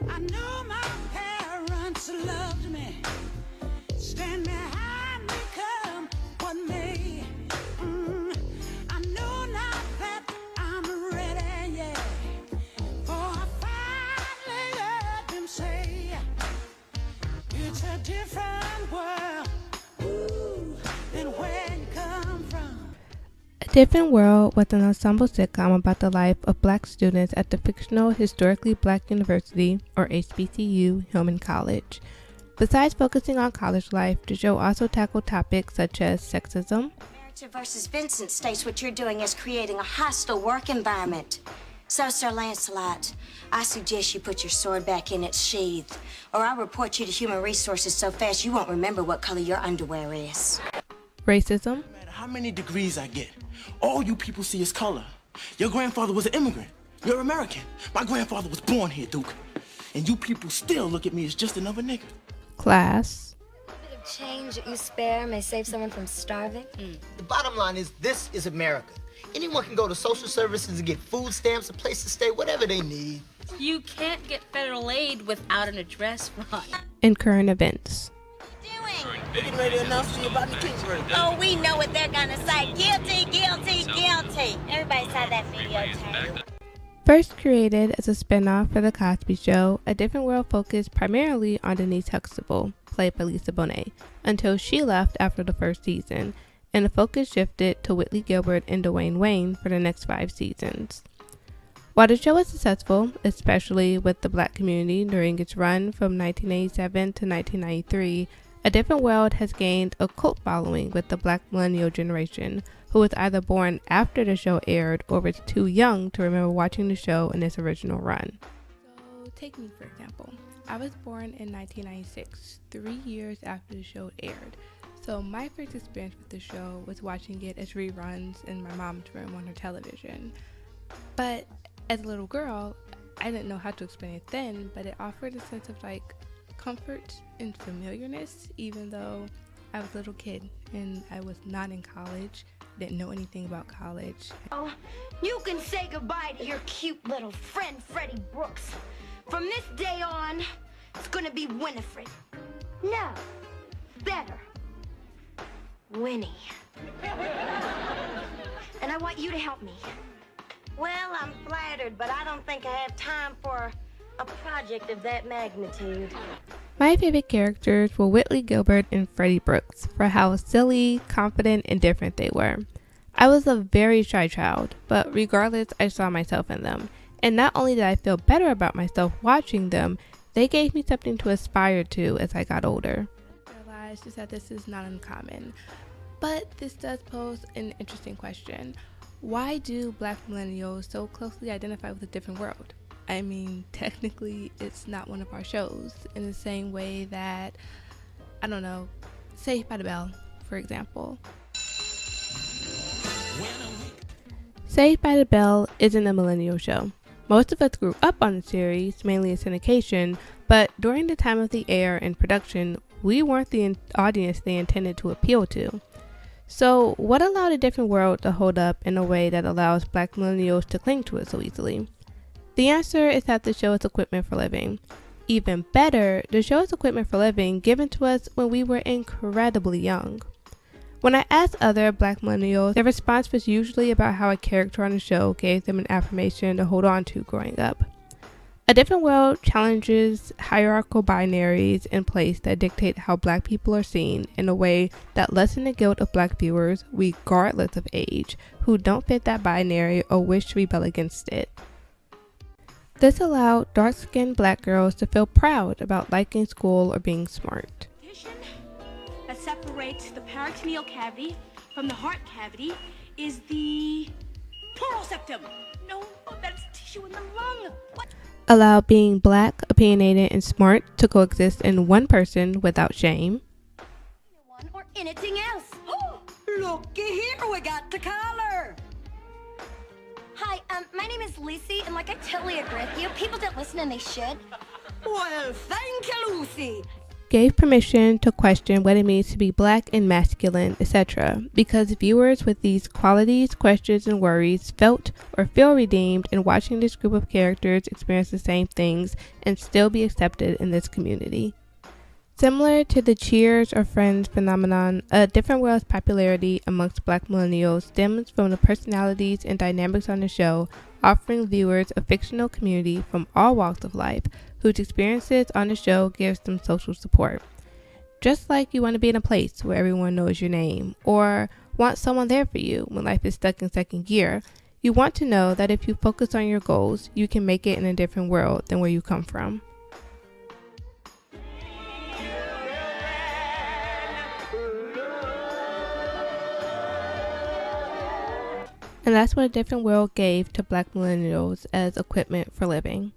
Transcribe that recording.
I know my parents loved me, stand behind me, come what may. I know now that I'm ready, yeah, for I finally heard them say, it's a different world, ooh, than where you come from. A Different World was an ensemble sitcom about the life of Black students at the fictional Historically Black University, or HBCU, Hillman College. Besides focusing on college life, the show also tackled topics such as sexism. Merritt versus Vincent states what you're doing is creating a hostile work environment. So, Sir Lancelot, I suggest you put your sword back in its sheath, or I'll report you to Human Resources so fast you won't remember what color your underwear is. Racism. No matter how many degrees I get, all you people see is color. Your grandfather was an immigrant. You're American. My grandfather was born here, Duke. And you people still look at me as just another nigga. Class. A bit of change that you spare may save someone from starving. The bottom line is, this is America. Anyone can go to social services and get food stamps, a place to stay, whatever they need. You can't get federal aid without an address, Ron. And current events. They're getting ready to announce to you about the Kingsbury. Oh, we know what they're gonna say. Guilty, guilty, guilty. Everybody saw that videotape. First created as a spin-off for The Cosby Show, A Different World focused primarily on Denise Huxtable, played by Lisa Bonet, until she left after the first season, and the focus shifted to Whitley Gilbert and Dwayne Wayne for the next 5 seasons. While the show was successful, especially with the Black community during its run from 1987 to 1993, A Different World has gained a cult following with the Black millennial generation, who was either born after the show aired or was too young to remember watching the show in its original run. So take me for example. I was born in 1996, 3 years after the show aired. So my first experience with the show was watching it as reruns in my mom's room on her television. But as a little girl, I didn't know how to explain it then, but it offered a sense of comfort and familiarness, even though I was a little kid and I was not in college, didn't know anything about college. Oh, you can say goodbye to your cute little friend, Freddie Brooks. From this day on, it's gonna be Winifred. No, better. Winnie. And I want you to help me. Well, I'm flattered, but I don't think I have time for a project of that magnitude. My favorite characters were Whitley Gilbert and Freddie Brooks for how silly, confident, and different they were. I was a very shy child, but regardless, I saw myself in them. And not only did I feel better about myself watching them, they gave me something to aspire to as I got older. I realized just that this is not uncommon. But this does pose an interesting question. Why do Black millennials so closely identify with A Different World? I mean, technically, it's not one of our shows, in the same way that, I don't know, Saved by the Bell, for example. Saved by the Bell isn't a millennial show. Most of us grew up on the series, mainly in syndication, but during the time of the air and production, we weren't the audience they intended to appeal to. So, what allowed A Different World to hold up in a way that allows Black millennials to cling to it so easily? The answer is that the show is equipment for living. Even better, the show is equipment for living given to us when we were incredibly young. When I asked other Black millennials, their response was usually about how a character on the show gave them an affirmation to hold on to growing up. A Different World challenges hierarchical binaries in place that dictate how Black people are seen in a way that lessen the guilt of Black viewers, regardless of age, who don't fit that binary or wish to rebel against it. This allowed dark-skinned Black girls to feel proud about liking school or being smart. That separates the peritoneal cavity from the heart cavity is the pleural septum. No, that's tissue in the lung. What? Allow being Black, opinionated, and smart to coexist in one person without shame. One or anything else. Looky here, we got the collar. Hi, my name is Lucy, and I totally agree with you. People don't listen and they should. Well, thank you, Lucy. gave permission to question what it means to be black and masculine, etc., because viewers with these qualities, questions, and worries felt or feel redeemed in watching this group of characters experience the same things and still be accepted in this community. Similar to the Cheers or Friends phenomenon, A Different World's popularity amongst black millennials stems from the personalities and dynamics on the show, offering viewers a fictional community from all walks of life whose experiences on the show gives them social support. Just like you want to be in a place where everyone knows your name, or want someone there for you when life is stuck in second gear, you want to know that if you focus on your goals, you can make it in a different world than where you come from. And that's what A Different World gave to black millennials as equipment for living.